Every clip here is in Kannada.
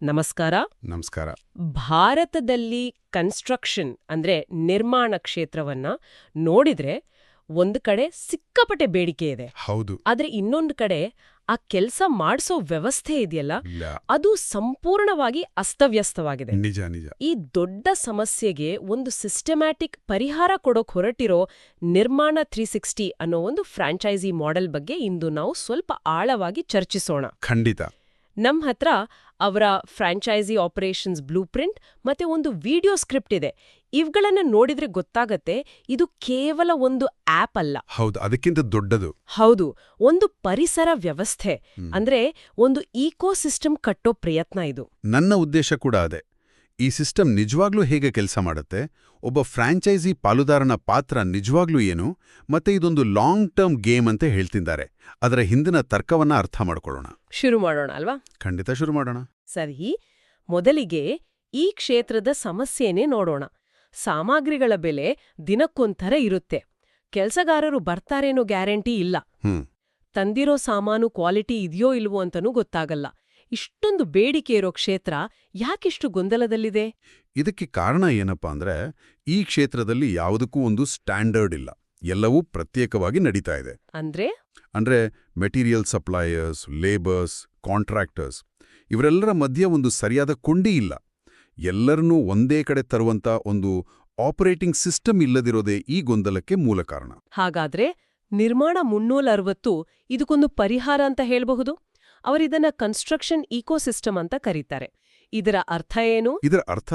ನಮಸ್ಕಾರ. ನಮಸ್ಕಾರ. ಭಾರತದಲ್ಲಿ ಕನ್ಸ್ಟ್ರಕ್ಷನ್ ಅಂದ್ರೆ ನಿರ್ಮಾಣ ಕ್ಷೇತ್ರವನ್ನ ನೋಡಿದ್ರೆ ಒಂದು ಕಡೆ ಸಿಕ್ಕಾಪಟ್ಟೆ ಬೇಡಿಕೆ ಇದೆ. ಹೌದು. ಆದ್ರೆ ಇನ್ನೊಂದು ಕಡೆ ಆ ಕೆಲಸ ಮಾಡಿಸೋ ವ್ಯವಸ್ಥೆ ಇದೆಯಲ್ಲ, ಇಲ್ಲ. ಅದು ಸಂಪೂರ್ಣವಾಗಿ ಅಸ್ತವ್ಯಸ್ತವಾಗಿದೆ. ನಿಜ ನಿಜ. ಈ ದೊಡ್ಡ ಸಮಸ್ಯೆಗೆ ಒಂದು ಸಿಸ್ಟಮ್ಯಾಟಿಕ್ ಪರಿಹಾರ ಕೊಡೋಕ್ ಹೊರಟಿರೋ ನಿರ್ಮಾಣ 360 ಅನ್ನೋ ಒಂದು ಫ್ರಾಂಚೈಸಿ ಮಾಡೆಲ್ ಬಗ್ಗೆ ಇಂದು ನಾವು ಸ್ವಲ್ಪ ಆಳವಾಗಿ ಚರ್ಚಿಸೋಣ. ಖಂಡಿತ. ನಮ್ ಹತ್ರ ಅವರ ಫ್ರಾಂಚೈಸಿ ಆಪರೇಷನ್ಸ್ ಬ್ಲೂ ಪ್ರಿಂಟ್ ಮತ್ತೆ ಒಂದು ವಿಡಿಯೋ ಸ್ಕ್ರಿಪ್ಟ್ ಇದೆ. ಇವುಗಳನ್ನ ನೋಡಿದ್ರೆ ಗೊತ್ತಾಗತ್ತೆ, ಇದು ಕೇವಲ ಒಂದು ಆಪ್ ಅಲ್ಲ. ಹೌದು, ಅದಕ್ಕಿಂತ ದೊಡ್ಡದು. ಹೌದು, ಒಂದು ಪರಿಸರ ವ್ಯವಸ್ಥೆ, ಅಂದ್ರೆ ಒಂದು ಈಕೋಸಿಸ್ಟಮ್ ಕಟ್ಟೋ ಪ್ರಯತ್ನ ಇದು. ನನ್ನ ಉದ್ದೇಶ ಕೂಡ ಅದೇ. ಈ ಸಿಸ್ಟಮ್ ನಿಜವಾಗ್ಲೂ ಹೇಗೆ ಕೆಲಸ ಮಾಡುತ್ತೆ, ಒಬ್ಬ ಫ್ರಾಂಚೈಸಿ ಪಾಲುದಾರನ ಪಾತ್ರ ನಿಜವಾಗ್ಲೂ ಏನು, ಮತ್ತೆ ಇದೊಂದು ಲಾಂಗ್ ಟರ್ಮ್ ಗೇಮ್ ಅಂತ ಹೇಳ್ತಿದ್ದಾರೆ. ಅದರ ಹಿಂದಿನ ತರ್ಕವನ್ನ ಅರ್ಥ ಮಾಡ್ಕೊಳ್ಳೋಣ. ಶುರು ಮಾಡೋಣ ಅಲ್ವಾ? ಖಂಡಿತ ಶುರು ಮಾಡೋಣ. ಸರಿ, ಮೊದಲಿಗೆ ಈ ಕ್ಷೇತ್ರದ ಸಮಸ್ಯೆನೇ ನೋಡೋಣ. ಸಾಮಗ್ರಿಗಳ ಬೆಲೆ ದಿನಕ್ಕೊಂಥರ ಇರುತ್ತೆ. ಕೆಲ್ಸಗಾರರು ಬರ್ತಾರೇನೋ ಗ್ಯಾರಂಟಿ ಇಲ್ಲ. ತಂದಿರೋ ಸಾಮಾನು ಕ್ವಾಲಿಟಿ ಇದೆಯೋ ಇಲ್ವೋ ಅಂತನೂ ಗೊತ್ತಾಗಲ್ಲ. ಇಷ್ಟೊಂದು ಬೇಡಿಕೆ ಇರೋ ಕ್ಷೇತ್ರ ಯಾಕಿಷ್ಟು ಗೊಂದಲದಲ್ಲಿದೆ? ಇದಕ್ಕೆ ಕಾರಣ ಏನಪ್ಪಾ ಅಂದ್ರೆ, ಈ ಕ್ಷೇತ್ರದಲ್ಲಿ ಯಾವುದಕ್ಕೂ ಒಂದು ಸ್ಟ್ಯಾಂಡರ್ಡ್ ಇಲ್ಲ. ಎಲ್ಲವೂ ಪ್ರತ್ಯೇಕವಾಗಿ ನಡೀತಾ ಇದೆ. ಅಂದ್ರೆ ಮೆಟೀರಿಯಲ್ ಸಪ್ಲೈಯರ್ಸ್, ಲೇಬರ್ಸ್, ಕಾಂಟ್ರಾಕ್ಟರ್ಸ್ ಇವರೆಲ್ಲರ ಮಧ್ಯೆ ಒಂದು ಸರಿಯಾದ ಕೊಂಡಿ ಇಲ್ಲ. ಎಲ್ಲರನ್ನೂ ಒಂದೇ ಕಡೆ ತರುವಂತ ಒಂದು ಆಪರೇಟಿಂಗ್ ಸಿಸ್ಟಮ್ ಇಲ್ಲದಿರೋದೇ ಈ ಗೊಂದಲಕ್ಕೆ ಮೂಲ ಕಾರಣ. ಹಾಗಾದ್ರೆ ನಿರ್ಮಾಣ 360 ಇದಕ್ಕೊಂದು ಪರಿಹಾರ ಅಂತ ಹೇಳಬಹುದು. ಅವರಿದನ್ನ ಕನ್ಸ್ಟ್ರಕ್ಷನ್ ಈಕೋಸಿಸ್ಟಮ್ ಅಂತ ಕರೀತಾರೆ. ಇದರ ಅರ್ಥ ಏನು? ಇದರ ಅರ್ಥ,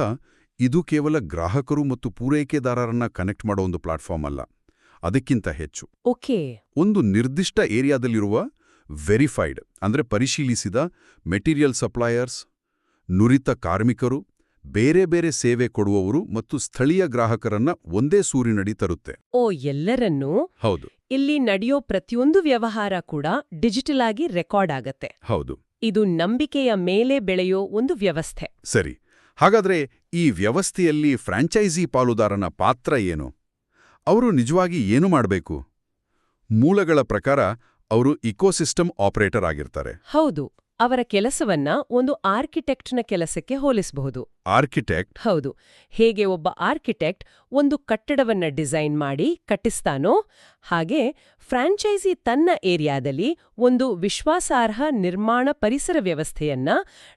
ಇದು ಕೇವಲ ಗ್ರಾಹಕರು ಮತ್ತು ಪೂರೈಕೆದಾರರನ್ನ ಕನೆಕ್ಟ್ ಮಾಡೋ ಒಂದು ಪ್ಲಾಟ್ಫಾರ್ಮ್ ಅಲ್ಲ. ಅದಕ್ಕಿಂತ ಹೆಚ್ಚು, ಒಂದು ನಿರ್ದಿಷ್ಟ ಏರಿಯಾದಲ್ಲಿರುವ ವೆರಿಫೈಡ್ ಅಂದ್ರೆ ಪರಿಶೀಲಿಸಿದ ಮೆಟೀರಿಯಲ್ ಸಪ್ಲೈಯರ್ಸ್, ನುರಿತ ಕಾರ್ಮಿಕರು, ಬೇರೆ ಬೇರೆ ಸೇವೆ ಕೊಡುವವರು ಮತ್ತು ಸ್ಥಳೀಯ ಗ್ರಾಹಕರನ್ನ ಒಂದೇ ಸೂರಿನಡಿ ತರುತ್ತೆ. ಎಲ್ಲರನ್ನೂ? ಹೌದು. ಇಲ್ಲಿ ನಡೆಯೋ ಪ್ರತಿಯೊಂದು ವ್ಯವಹಾರ ಕೂಡ ಡಿಜಿಟಲ್ ಆಗಿ ರೆಕಾರ್ಡ್ ಆಗತ್ತೆ. ಹೌದು. ಇದು ನಂಬಿಕೆಯ ಮೇಲೆ ಬೆಳೆಯೋ ಒಂದು ವ್ಯವಸ್ಥೆ. ಸರಿ, ಹಾಗಾದ್ರೆ ಈ ವ್ಯವಸ್ಥೆಯಲ್ಲಿ ಫ್ರಾಂಚೈಸಿ ಪಾಲುದಾರನ ಪಾತ್ರ ಏನು? ಅವರು ನಿಜವಾಗಿ ಏನು ಮಾಡಬೇಕು? ಮೂಲಗಳ ಪ್ರಕಾರ ಅವರು ಇಕೋಸಿಸ್ಟಮ್ ಆಪರೇಟರ್ ಆಗಿರ್ತಾರೆ. ಹೌದು. ಅವರ ಕೆಲಸವನ್ನ ಒಂದು ಆರ್ಕಿಟೆಕ್ಟ್ನ ಕೆಲಸಕ್ಕೆ ಹೋಲಿಸಬಹುದು. ಆರ್ಕಿಟೆಕ್ಟ್? ಹೌದು. ಹೇಗೆ ಒಬ್ಬ ಆರ್ಕಿಟೆಕ್ಟ್ ಒಂದು ಕಟ್ಟಡವನ್ನ ಡಿಸೈನ್ ಮಾಡಿ ಕಟ್ಟಿಸ್ತಾನೋ, ಹಾಗೆ ಫ್ರಾಂಚೈಸಿ ತನ್ನ ಏರಿಯಾದಲ್ಲಿ ಒಂದು ವಿಶ್ವಾಸಾರ್ಹ ನಿರ್ಮಾಣ ಪರಿಸರ ವ್ಯವಸ್ಥೆಯನ್ನ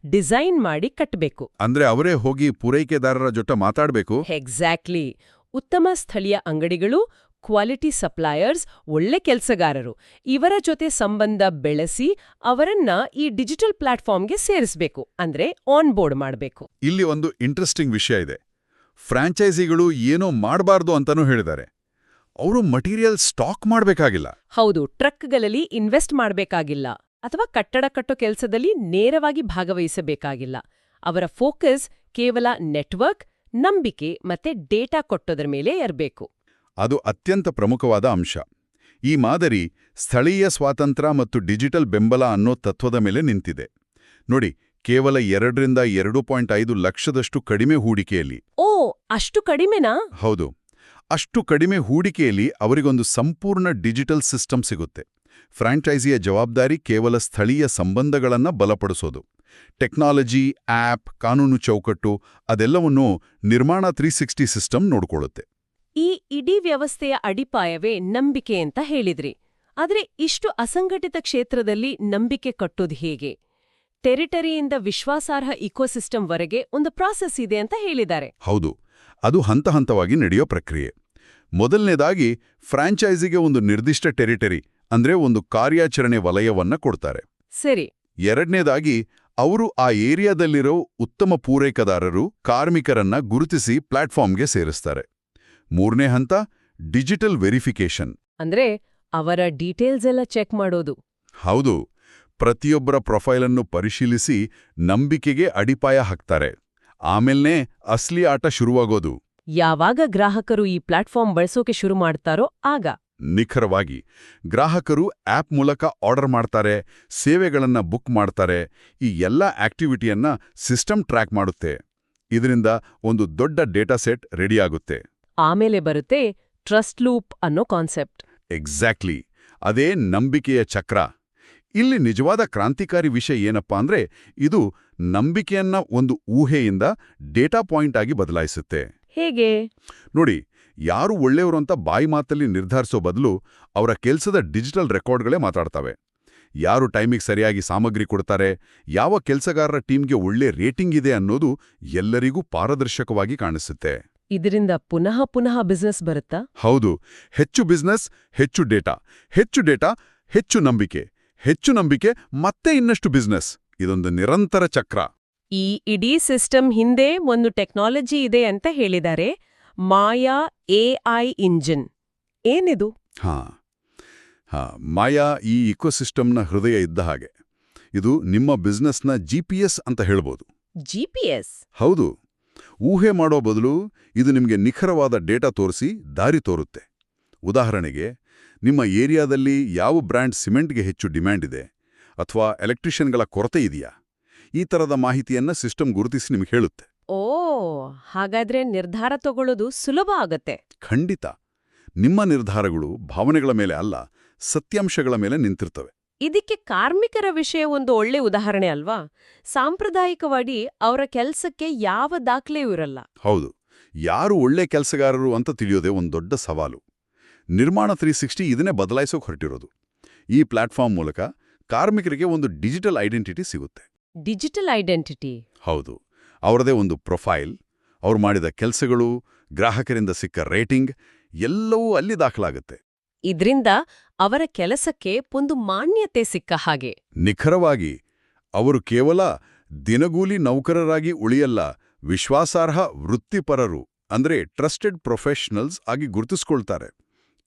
ಡಿಸೈನ್ ಮಾಡಿ ಕಟ್ಟಬೇಕು. ಅಂದ್ರೆ ಅವರೇ ಹೋಗಿ ಪೂರೈಕೆದಾರರ ಜೊತೆ ಮಾತಾಡಬೇಕು. ಎಕ್ಸಾಕ್ಟ್ಲಿ. ಉತ್ತಮ ಸ್ಥಳೀಯ ಅಂಗಡಿಗಳು, ಕ್ವಾಲಿಟಿ ಸಪ್ಲೈಯರ್ಸ್, ಒಳ್ಳೆ ಕೆಲಸಗಾರರು ಇವರ ಜೊತೆ ಸಂಬಂಧ ಬೆಳೆಸಿ ಅವರನ್ನ ಈ ಡಿಜಿಟಲ್ ಪ್ಲಾಟ್ಫಾರ್ಮ್ಗೆ ಸೇರಿಸಬೇಕು, ಅಂದ್ರೆ ಆನ್ ಬೋರ್ಡ್ ಮಾಡಬೇಕು. ಇಲ್ಲಿ ಒಂದು ಇಂಟ್ರೆಸ್ಟಿಂಗ್ ವಿಷಯ ಇದೆ. ಫ್ರಾಂಚೈಸಿಗಳು ಏನೋ ಮಾಡಬಾರ್ದು ಅಂತಾನೂ ಹೇಳಿದ್ದಾರೆ. ಅವರು ಮಟೀರಿಯಲ್ ಸ್ಟಾಕ್ ಮಾಡಬೇಕಾಗಿಲ್ಲ. ಹೌದು, ಟ್ರಕ್ಗಳಲ್ಲಿ ಇನ್ವೆಸ್ಟ್ ಮಾಡಬೇಕಾಗಿಲ್ಲ ಅಥವಾ ಕಟ್ಟಡ ಕಟ್ಟೋ ಕೆಲಸದಲ್ಲಿ ನೇರವಾಗಿ ಭಾಗವಹಿಸಬೇಕಾಗಿಲ್ಲ. ಅವರ ಫೋಕಸ್ ಕೇವಲ ನೆಟ್ವರ್ಕ್, ನಂಬಿಕೆ ಮತ್ತೆ ಡೇಟಾ ಕೊಟ್ಟೋದ್ರ ಮೇಲೆ ಇರಬೇಕು. ಅದು ಅತ್ಯಂತ ಪ್ರಮುಖವಾದ ಅಂಶ. ಈ ಮಾದರಿ ಸ್ಥಳೀಯ ಸ್ವಾತಂತ್ರ್ಯ ಮತ್ತು ಡಿಜಿಟಲ್ ಬೆಂಬಲ ಅನ್ನೋ ತತ್ವದ ಮೇಲೆ ನಿಂತಿದೆ. ನೋಡಿ, ಕೇವಲ 2ರಿಂದ 2.5 ಲಕ್ಷದಷ್ಟು ಕಡಿಮೆ ಹೂಡಿಕೆಯಲ್ಲಿ. ಅಷ್ಟು ಕಡಿಮೆನಾ? ಹೌದು. ಅಷ್ಟು ಕಡಿಮೆ ಹೂಡಿಕೆಯಲ್ಲಿ ಅವರಿಗೊಂದು ಸಂಪೂರ್ಣ ಡಿಜಿಟಲ್ ಸಿಸ್ಟಮ್ ಸಿಗುತ್ತೆ. ಫ್ರಾಂಚೈಸಿಯ ಜವಾಬ್ದಾರಿ ಕೇವಲ ಸ್ಥಳೀಯ ಸಂಬಂಧಗಳನ್ನ ಬಲಪಡಿಸೋದು. ಟೆಕ್ನಾಲಜಿ, ಆಪ್, ಕಾನೂನು ಚೌಕಟ್ಟು ಅದೆಲ್ಲವನ್ನೂ ನಿರ್ಮಾಣ 360 ಸಿಸ್ಟಮ್ ನೋಡ್ಕೊಳ್ಳುತ್ತೆ. ಈ ಇಡೀ ವ್ಯವಸ್ಥೆಯ ಅಡಿಪಾಯವೇ ನಂಬಿಕೆ ಅಂತ ಹೇಳಿದ್ರಿ. ಆದ್ರೆ ಇಷ್ಟು ಅಸಂಘಟಿತ ಕ್ಷೇತ್ರದಲ್ಲಿ ನಂಬಿಕೆ ಕಟ್ಟೋದು ಹೇಗೆ? ಟೆರಿಟರಿಯಿಂದ ವಿಶ್ವಾಸಾರ್ಹ ಇಕೋಸಿಸ್ಟಮ್ವರೆಗೆ ಒಂದು ಪ್ರಾಸೆಸ್ ಇದೆ ಅಂತ ಹೇಳಿದ್ದಾರೆ. ಹೌದು, ಅದು ಹಂತ ಹಂತವಾಗಿ ನಡೆಯೋ ಪ್ರಕ್ರಿಯೆ. ಮೊದಲನೇದಾಗಿ ಫ್ರಾಂಚೈಸಿಗೆ ಒಂದು ನಿರ್ದಿಷ್ಟ ಟೆರಿಟರಿ ಅಂದ್ರೆ ಒಂದು ಕಾರ್ಯಾಚರಣೆ ವಲಯವನ್ನ ಕೊಡ್ತಾರೆ. ಸರಿ. ಎರಡನೇದಾಗಿ ಅವರು ಆ ಏರಿಯಾದಲ್ಲಿರೋ ಉತ್ತಮ ಪೂರೈಕೆದಾರರು, ಕಾರ್ಮಿಕರನ್ನ ಗುರುತಿಸಿ ಪ್ಲಾಟ್ಫಾರ್ಮ್ಗೆ ಸೇರಿಸ್ತಾರೆ. ಮೂರನೇ ಹಂತ ಡಿಜಿಟಲ್ ವೆರಿಫಿಕೇಶನ್. ಅಂದ್ರೆ ಅವರ ಡೀಟೇಲ್ಸ್ ಎಲ್ಲ ಚೆಕ್ ಮಾಡೋದು. ಹೌದು. ಪ್ರತಿಯೊಬ್ಬರ ಪ್ರೊಫೈಲನ್ನು ಪರಿಶೀಲಿಸಿ ನಂಬಿಕೆಗೆ ಅಡಿಪಾಯ ಹಾಕ್ತಾರೆ. ಆಮೇಲೆ ಅಸ್ಲಿ ಆಟ ಶುರುವಾಗೋದು. ಯಾವಾಗ ಗ್ರಾಹಕರು ಈ ಪ್ಲಾಟ್ಫಾರ್ಮ್ ಬಳಸೋಕೆ ಶುರು ಮಾಡ್ತಾರೋ ಆಗ. ನಿಖರವಾಗಿ. ಗ್ರಾಹಕರು ಆಪ್ ಮೂಲಕ ಆರ್ಡರ್ ಮಾಡ್ತಾರೆ, ಸೇವೆಗಳನ್ನ ಬುಕ್ ಮಾಡ್ತಾರೆ. ಈ ಎಲ್ಲ ಆಕ್ಟಿವಿಟಿಯನ್ನ ಸಿಸ್ಟಮ್ ಟ್ರ್ಯಾಕ್ ಮಾಡುತ್ತೆ. ಇದರಿಂದ ಒಂದು ದೊಡ್ಡ ಡೇಟಾ ಸೆಟ್ ರೆಡಿಯಾಗುತ್ತೆ. ಆಮೇಲೆ ಬರುತ್ತೆ ಟ್ರಸ್ಟ್ ಲೂಪ್ ಅನ್ನೋ ಕಾನ್ಸೆಪ್ಟ್. ಎಕ್ಸಾಕ್ಟ್ಲಿ. ಅದೇ ನಂಬಿಕೆಯ ಚಕ್ರ. ಇಲ್ಲಿ ನಿಜವಾದ ಕ್ರಾಂತಿಕಾರಿ ವಿಷಯ ಏನಪ್ಪಾ ಅಂದ್ರೆ ಇದು ನಂಬಿಕೆಯನ್ನ ಒಂದು ಊಹೆಯಿಂದ ಡೇಟಾ ಪಾಯಿಂಟ್ ಆಗಿ ಬದಲಾಯಿಸುತ್ತೆ. ಹೇಗೆ? ನೋಡಿ, ಯಾರು ಒಳ್ಳೆಯವರು ಅಂತ ಬಾಯಿ ಮಾತಲ್ಲಿ ನಿರ್ಧರಿಸೋ ಬದಲು ಅವರ ಕೆಲಸದ ಡಿಜಿಟಲ್ ರೆಕಾರ್ಡ್ಗಳೇ ಮಾತಾಡ್ತವೆ. ಯಾರು ಟೈಮಿಗೆ ಸರಿಯಾಗಿ ಸಾಮಗ್ರಿ ಕೊಡ್ತಾರೆ, ಯಾವ ಕೆಲಸಗಾರರ ಟೀಮ್ಗೆ ಒಳ್ಳೆ ರೇಟಿಂಗ್ ಇದೆ ಅನ್ನೋದು ಎಲ್ಲರಿಗೂ ಪಾರದರ್ಶಕವಾಗಿ ಕಾಣಿಸುತ್ತೆ. ಇದರಿಂದ ಪುನಃ ಪುನಃ ಬಿಸ್ನೆಸ್ ಬರುತ್ತಾ? ಹೌದು. ಹೆಚ್ಚು ಬಿಸ್ನೆಸ್, ಹೆಚ್ಚು ಡೇಟಾ, ಹೆಚ್ಚು ನಂಬಿಕೆ, ಹೆಚ್ಚು ನಂಬಿಕೆ, ಮತ್ತೆ ಇನ್ನಷ್ಟು ಬಿಸ್ನೆಸ್. ಇದೊಂದು ನಿರಂತರ ಚಕ್ರ. ಈ ಇಡೀ ಸಿಸ್ಟಮ್ ಹಿಂದೆ ಒಂದು ಟೆಕ್ನಾಲಜಿ ಇದೆ ಅಂತ ಹೇಳಿದ್ದಾರೆ, ಮಾಯಾ AI ಇಂಜಿನ್. ಏನಿದು? ಮಾಯಾ ಈ ಇಕೋಸಿಸ್ಟಮ್ನ ಹೃದಯ ಇದ್ದ ಹಾಗೆ. ಇದು ನಿಮ್ಮ ಬಿಸ್ನೆಸ್ನ GPS ಅಂತ ಹೇಳ್ಬೋದು. GPS? ಹೌದು. ಊಹೆ ಮಾಡೋ ಬದಲು ಇದು ನಿಮಗೆ ನಿಖರವಾದ ಡೇಟಾ ತೋರಿಸಿ ದಾರಿ ತೋರುತ್ತೆ. ಉದಾಹರಣೆಗೆ, ನಿಮ್ಮ ಏರಿಯಾದಲ್ಲಿ ಯಾವ ಬ್ರ್ಯಾಂಡ್ ಸಿಮೆಂಟ್ಗೆ ಹೆಚ್ಚು ಡಿಮ್ಯಾಂಡ್ ಇದೆ, ಅಥವಾ ಎಲೆಕ್ಟ್ರಿಷಿಯನ್ಗಳ ಕೊರತೆ ಇದೆಯಾ, ಈ ಥರದ ಮಾಹಿತಿಯನ್ನ ಸಿಸ್ಟಮ್ ಗುರುತಿಸಿ ನಿಮಗೆ ಹೇಳುತ್ತೆ. ಓ, ಹಾಗಾದ್ರೆ ನಿರ್ಧಾರ ತಗೊಳ್ಳೋದು ಸುಲಭ ಆಗತ್ತೆ. ಖಂಡಿತ. ನಿಮ್ಮ ನಿರ್ಧಾರಗಳು ಭಾವನೆಗಳ ಮೇಲೆ ಅಲ್ಲ, ಸತ್ಯಾಂಶಗಳ ಮೇಲೆ ನಿಂತಿರ್ತವೆ. ಇದಕ್ಕೆ ಕಾರ್ಮಿಕರ ವಿಷಯ ಒಂದು ಒಳ್ಳೆ ಉದಾಹರಣೆ ಅಲ್ವಾ? ಸಾಂಪ್ರದಾಯಿಕವಾಗಿ ಅವರ ಕೆಲಸಕ್ಕೆ ಯಾವ ದಾಖಲೆಯೂ ಇರಲ್ಲ. ಹೌದು. ಯಾರು ಒಳ್ಳೆ ಕೆಲಸಗಾರರು ಅಂತ ತಿಳಿಯೋದೇ ಒಂದು ದೊಡ್ಡ ಸವಾಲು. ನಿರ್ಮಾಣ 360 ಇದನ್ನೇ ಬದಲಾಯಿಸೋಕೆ ಹೊರಟಿರೋದು. ಈ ಪ್ಲಾಟ್ಫಾರ್ಮ್ ಮೂಲಕ ಕಾರ್ಮಿಕರಿಗೆ ಒಂದು ಡಿಜಿಟಲ್ ಐಡೆಂಟಿಟಿ ಸಿಗುತ್ತೆ. Digital identity? ಹೌದು. ಅವರದೇ ಒಂದು ಪ್ರೊಫೈಲ್, ಅವ್ರು ಮಾಡಿದ ಕೆಲಸಗಳು, ಗ್ರಾಹಕರಿಂದ ಸಿಕ್ಕ ರೇಟಿಂಗ್ ಎಲ್ಲವೂ ಅಲ್ಲಿ ದಾಖಲಾಗುತ್ತೆ. ಇದ್ರಿಂದ ಅವರ ಕೆಲಸಕ್ಕೆ ಒಂದು ಮಾನ್ಯತೆ ಸಿಕ್ಕ ಹಾಗೆ. ನಿಖರವಾಗಿ. ಅವರು ಕೇವಲ ದಿನಗೂಲಿ ನೌಕರರಾಗಿ ಉಳಿಯಲ್ಲ, ವಿಶ್ವಾಸಾರ್ಹ ವೃತ್ತಿಪರರು ಅಂದ್ರೆ ಟ್ರಸ್ಟೆಡ್ ಪ್ರೊಫೆಷನಲ್ಸ್ ಆಗಿ ಗುರುತಿಸ್ಕೊಳ್ತಾರೆ.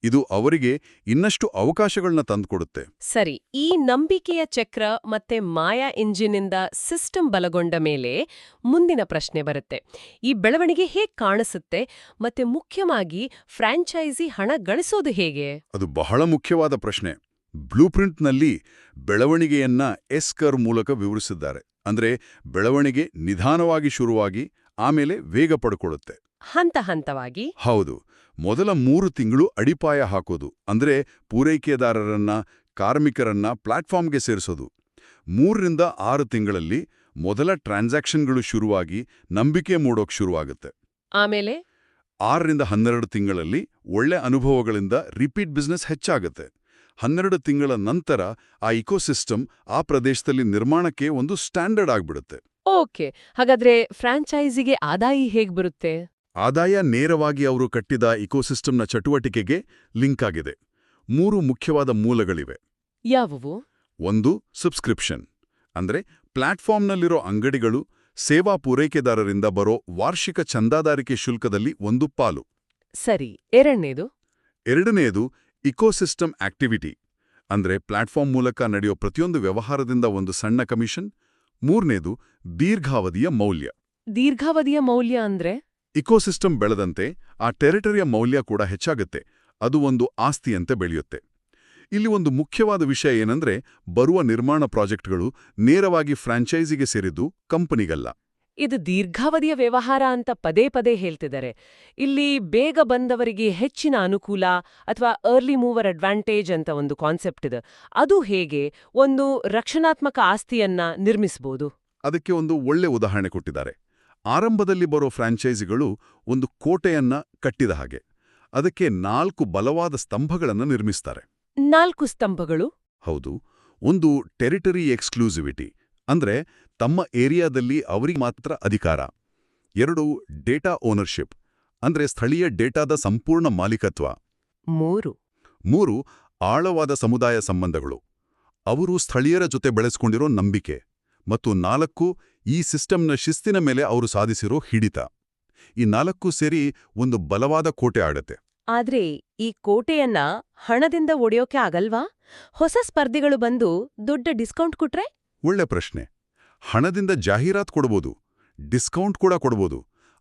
ಇದು ಅವರಿಗೆ ಇನ್ನಷ್ಟು ಅವಕಾಶಗಳನ್ನ ತಂದುಕೊಡುತ್ತೆ. ಸರಿ, ಈ ನಂಬಿಕೆಯ ಚಕ್ರ ಮತ್ತೆ ಮಾಯಾ ಇಂಜಿನಿಂದ ಸಿಸ್ಟಮ್ ಬಲಗೊಂಡ ಮೇಲೆ ಮುಂದಿನ ಪ್ರಶ್ನೆ ಬರುತ್ತೆ. ಈ ಬೆಳವಣಿಗೆ ಹೇಗೆ ಕಾಣಿಸುತ್ತೆ, ಮತ್ತೆ ಮುಖ್ಯವಾಗಿ ಫ್ರಾಂಚೈಸಿ ಹಣ ಗಳಿಸೋದು ಹೇಗೆ? ಅದು ಬಹಳ ಮುಖ್ಯವಾದ ಪ್ರಶ್ನೆ. ಬ್ಲೂಪ್ರಿಂಟ್ನಲ್ಲಿ ಬೆಳವಣಿಗೆಯನ್ನ ಎಸ್ ಕರ್ವ್ ಮೂಲಕ ವಿವರಿಸಿದ್ದಾರೆ. ಅಂದ್ರೆ ಬೆಳವಣಿಗೆ ನಿಧಾನವಾಗಿ ಶುರುವಾಗಿ ಆಮೇಲೆ ವೇಗ ಪಡ್ಕೊಳ್ಳುತ್ತೆ. ಹಂತ ಹಂತವಾಗಿ? ಹೌದು. ಮೊದಲ 3 ತಿಂಗಳು ಅಡಿಪಾಯ ಹಾಕೋದು, ಅಂದ್ರೆ ಪೂರೈಕೆದಾರರನ್ನ, ಕಾರ್ಮಿಕರನ್ನ ಪ್ಲಾಟ್ಫಾರ್ಮ್ಗೆ ಸೇರಿಸೋದು. 3 ರಿಂದ 6 ತಿಂಗಳಲ್ಲಿ ಮೊದಲ ಟ್ರಾನ್ಸಾಕ್ಷನ್ಗಳು ಶುರುವಾಗಿ ನಂಬಿಕೆ ಮೂಡೋಕ್ ಶುರುವಾಗುತ್ತೆ. ಆಮೇಲೆ 6 ರಿಂದ 12 ತಿಂಗಳಲ್ಲಿ ಒಳ್ಳೆ ಅನುಭವಗಳಿಂದ ರಿಪೀಟ್ ಬಿಸ್ನೆಸ್ ಹೆಚ್ಚಾಗುತ್ತೆ. 12 ತಿಂಗಳ ನಂತರ ಆ ಇಕೋಸಿಸ್ಟಮ್ ಆ ಪ್ರದೇಶದಲ್ಲಿ ನಿರ್ಮಾಣಕ್ಕೆ ಒಂದು ಸ್ಟ್ಯಾಂಡರ್ಡ್ ಆಗ್ಬಿಡುತ್ತೆ. ಓಕೆ, ಹಾಗಾದ್ರೆ ಫ್ರಾಂಚೈಸಿಗೆ ಆದಾಯ ಹೇಗ್ ಬರುತ್ತೆ? ಆದಾಯ ನೇರವಾಗಿ ಅವರು ಕಟ್ಟಿದ ಇಕೋಸಿಸ್ಟಮ್ನ ಚಟುವಟಿಕೆಗೆ ಲಿಂಕ್ ಆಗಿದೆ. 3 ಮುಖ್ಯವಾದ ಮೂಲಗಳಿವೆ. ಯಾವುವು? 1, ಸಬ್ಸ್ಕ್ರಿಪ್ಷನ್, ಅಂದ್ರೆ ಪ್ಲಾಟ್ಫಾರ್ಮ್ನಲ್ಲಿರೋ ಅಂಗಡಿಗಳು ಸೇವಾ ಪೂರೈಕೆದಾರರಿಂದ ಬರೋ ವಾರ್ಷಿಕ ಚಂದಾದಾರಿಕೆ ಶುಲ್ಕದಲ್ಲಿ ಒಂದು ಪಾಲು. ಸರಿ. ಎರಡನೇದು? ಎರಡನೆಯದು ಇಕೋಸಿಸ್ಟಮ್ ಆಕ್ಟಿವಿಟಿ, ಅಂದ್ರೆ ಪ್ಲಾಟ್ಫಾರ್ಮ್ ಮೂಲಕ ನಡೆಯೋ ಪ್ರತಿಯೊಂದು ವ್ಯವಹಾರದಿಂದ ಒಂದು ಸಣ್ಣ ಕಮಿಷನ್. 3ನೇದು ದೀರ್ಘಾವಧಿಯ ಮೌಲ್ಯ. ದೀರ್ಘಾವಧಿಯ ಮೌಲ್ಯ ಅಂದ್ರೆ? ಇಕೋಸಿಸ್ಟಮ್ ಬೆಳೆದಂತೆ ಆ ಟೆರಿಟರಿಯ ಮೌಲ್ಯ ಕೂಡ ಹೆಚ್ಚಾಗುತ್ತೆ. ಅದು ಒಂದು ಆಸ್ತಿಯಂತೆ ಬೆಳೆಯುತ್ತೆ. ಇಲ್ಲಿ ಒಂದು ಮುಖ್ಯವಾದ ವಿಷಯ ಏನಂದ್ರೆ, ಬರುವ ನಿರ್ಮಾಣ ಪ್ರಾಜೆಕ್ಟ್ಗಳು ನೇರವಾಗಿ ಫ್ರಾಂಚೈಸಿಗೆ ಸೇರಿದ್ದು ಕಂಪನಿಗಲ್ಲ. ಇದು ದೀರ್ಘಾವಧಿಯ ವ್ಯವಹಾರ ಅಂತ ಪದೇ ಪದೇ ಹೇಳ್ತಿದ್ದಾರೆ. ಇಲ್ಲಿ ಬೇಗ ಬಂದವರಿಗೆ ಹೆಚ್ಚಿನ ಅನುಕೂಲ ಅಥವಾ ಅರ್ಲಿ ಮೂವರ್ ಅಡ್ವಾಂಟೇಜ್ ಅಂತ ಒಂದು ಕಾನ್ಸೆಪ್ಟ್ ಇದೆ. ಅದು ಹೇಗೆ ಒಂದು ರಕ್ಷಣಾತ್ಮಕ ಆಸ್ತಿಯನ್ನ ನಿರ್ಮಿಸಬಹುದು? ಅದಕ್ಕೆ ಒಂದು ಒಳ್ಳೆ ಉದಾಹರಣೆ ಕೊಟ್ಟಿದ್ದಾರೆ. ಆರಂಭದಲ್ಲಿ ಬರೋ ಫ್ರಾಂಚೈಸಿಗಳು ಒಂದು ಕೋಟೆಯನ್ನ ಕಟ್ಟಿದ ಹಾಗೆ. ಅದಕ್ಕೆ 4 ಬಲವಾದ ಸ್ತಂಭಗಳನ್ನು ನಿರ್ಮಿಸ್ತಾರೆ. 4 ಸ್ತಂಭಗಳು? ಹೌದು. ಒಂದು ಟೆರಿಟರಿ ಎಕ್ಸ್ಕ್ಲೂಸಿವಿಟಿ, ಅಂದ್ರೆ ತಮ್ಮ ಏರಿಯಾದಲ್ಲಿ ಅವರಿಗೆ ಮಾತ್ರ ಅಧಿಕಾರ. 2, ಡೇಟಾ ಓನರ್ಶಿಪ್, ಅಂದ್ರೆ ಸ್ಥಳೀಯ ಡೇಟಾದ ಸಂಪೂರ್ಣ ಮಾಲೀಕತ್ವ. 3, ಆಳವಾದ ಸಮುದಾಯ ಸಂಬಂಧಗಳು, ಅವರು ಸ್ಥಳೀಯರ ಜೊತೆ ಬೆಳೆಸ್ಕೊಂಡಿರೋ ನಂಬಿಕೆ. ಮತ್ತು 4, ಈ ಸಿಸ್ಟಮ್ನ ಶಿಸ್ತಿನ ಮೇಲೆ ಅವರು ಸಾಧಿಸಿರೋ ಹಿಡಿತ. ಈ 4 ಸೇರಿ ಒಂದು ಬಲವಾದ ಕೋಟೆ ಆಡತ್ತೆ. ಆದ್ರೆ ಈ ಕೋಟೆಯನ್ನ ಹಣದಿಂದ ಒಡೆಯೋಕೆ ಆಗಲ್ವಾ? ಹೊಸ ಸ್ಪರ್ಧಿಗಳು ಬಂದು ದೊಡ್ಡ ಡಿಸ್ಕೌಂಟ್ ಕೊಟ್ರೆ? ಒಳ್ಳೆ ಪ್ರಶ್ನೆ. ಹಣದಿಂದ ಜಾಹೀರಾತ್ ಕೊಡ್ಬೋದು, ಡಿಸ್ಕೌಂಟ್ ಕೂಡ ಕೊಡ್ಬೋದು.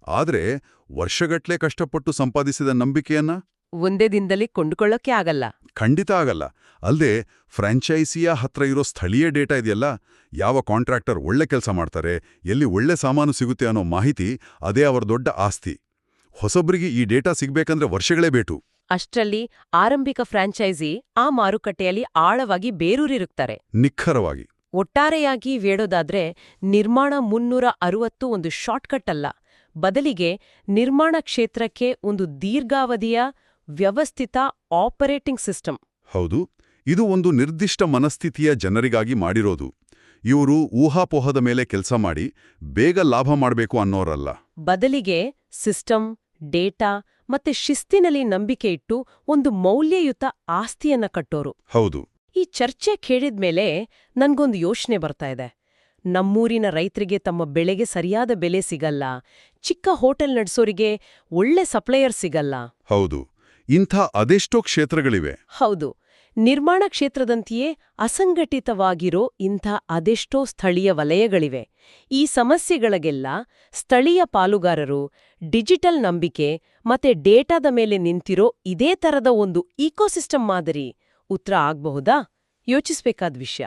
ಆದ್ರೆ ವರ್ಷಗಟ್ಲೆ ಕಷ್ಟಪಟ್ಟು ಸಂಪಾದಿಸಿದ ನಂಬಿಕೆಯನ್ನ ಒಂದೇ ದಿನದಲ್ಲಿ ಕೊಂಡುಕೊಳ್ಳೋಕೆ ಆಗಲ್ಲ. ಖಂಡಿತ ಆಗಲ್ಲ. ಅಲ್ಲದೆ ಫ್ರಾಂಚೈಸಿಯ ಹತ್ರ ಇರೋ ಸ್ಥಳೀಯ ಡೇಟಾ ಇದೆಯಲ್ಲ, ಯಾವ ಕಾಂಟ್ರಾಕ್ಟರ್ ಒಳ್ಳೆ ಕೆಲಸ ಮಾಡ್ತಾರೆ, ಎಲ್ಲಿ ಒಳ್ಳೆ ಸಾಮಾನು ಸಿಗುತ್ತೆ ಅನ್ನೋ ಮಾಹಿತಿ, ಅದೇ ಅವರ ದೊಡ್ಡ ಆಸ್ತಿ. ಹೊಸೊಬ್ರಿಗೆ ಈ ಡೇಟಾ ಸಿಗ್ಬೇಕಂದ್ರೆ ವರ್ಷಗಳೇ ಬೇಕು. ಅಷ್ಟ್ರಲ್ಲಿ ಆರಂಭಿಕ ಫ್ರಾಂಚೈಸಿ ಆ ಮಾರುಕಟ್ಟೆಯಲ್ಲಿ ಆಳವಾಗಿ ಬೇರೂರಿರುತ್ತಾರೆ. ನಿಖರವಾಗಿ. ಒಟ್ಟಾರೆಯಾಗಿ ಹೇಳೋದಾದ್ರೆ ನಿರ್ಮಾಣ 360 ಒಂದು ಶಾರ್ಟ್ಕಟ್ ಅಲ್ಲ, ಬದಲಿಗೆ ನಿರ್ಮಾಣ ಕ್ಷೇತ್ರಕ್ಕೆ ಒಂದು ದೀರ್ಘಾವಧಿಯ ವ್ಯವಸ್ಥಿತ ಆಪರೇಟಿಂಗ್ ಸಿಸ್ಟಮ್. ಹೌದು, ಇದು ಒಂದು ನಿರ್ದಿಷ್ಟ ಮನಸ್ಥಿತಿಯ ಜನರಿಗಾಗಿ ಮಾಡಿರೋದು. ಇವರು ಊಹಾಪೋಹದ ಮೇಲೆ ಕೆಲಸ ಮಾಡಿ ಬೇಗ ಲಾಭ ಮಾಡಬೇಕು ಅನ್ನೋರಲ್ಲ. ಬದಲಿಗೆ ಸಿಸ್ಟಮ್, ಡೇಟಾ ಮತ್ತೆ ಶಿಸ್ತಿನಲ್ಲಿ ನಂಬಿಕೆ ಇಟ್ಟು ಒಂದು ಮೌಲ್ಯಯುತ ಆಸ್ತಿಯನ್ನ ಕಟ್ಟೋರು. ಹೌದು. ಈ ಚರ್ಚೆ ಕೇಳಿದ್ಮೇಲೆ ನನ್ಗೊಂದು ಯೋಚನೆ ಬರ್ತಾ ಇದೆ. ನಮ್ಮೂರಿನ ರೈತರಿಗೆ ತಮ್ಮ ಬೆಳೆಗೆ ಸರಿಯಾದ ಬೆಲೆ ಸಿಗಲ್ಲ, ಚಿಕ್ಕ ಹೋಟೆಲ್ ನಡೆಸೋರಿಗೆ ಒಳ್ಳೆ ಸಪ್ಲೈಯರ್ ಸಿಗಲ್ಲ. ಹೌದು, ಇಂಥ ಅದೆಷ್ಟೋ ಕ್ಷೇತ್ರಗಳಿವೆ. ಹೌದು, ನಿರ್ಮಾಣ ಕ್ಷೇತ್ರದಂತೆಯೇ ಅಸಂಘಟಿತವಾಗಿರೋ ಇಂಥ ಅದೆಷ್ಟೋ ಸ್ಥಳೀಯ ವಲಯಗಳಿವೆ. ಈ ಸಮಸ್ಯೆಗಳಿಗೆಲ್ಲ ಸ್ಥಳೀಯ ಪಾಲುಗಾರರು, ಡಿಜಿಟಲ್ ನಂಬಿಕೆ ಮತ್ತೆ ಡೇಟಾದ ಮೇಲೆ ನಿಂತಿರೋ ಇದೇ ತರದ ಒಂದು ಇಕೋಸಿಸ್ಟಮ್ ಮಾದರಿ ಉತ್ತರ ಆಗ್ಬಹುದಾ? ಯೋಚಿಸ್ಬೇಕಾದ ವಿಷಯ.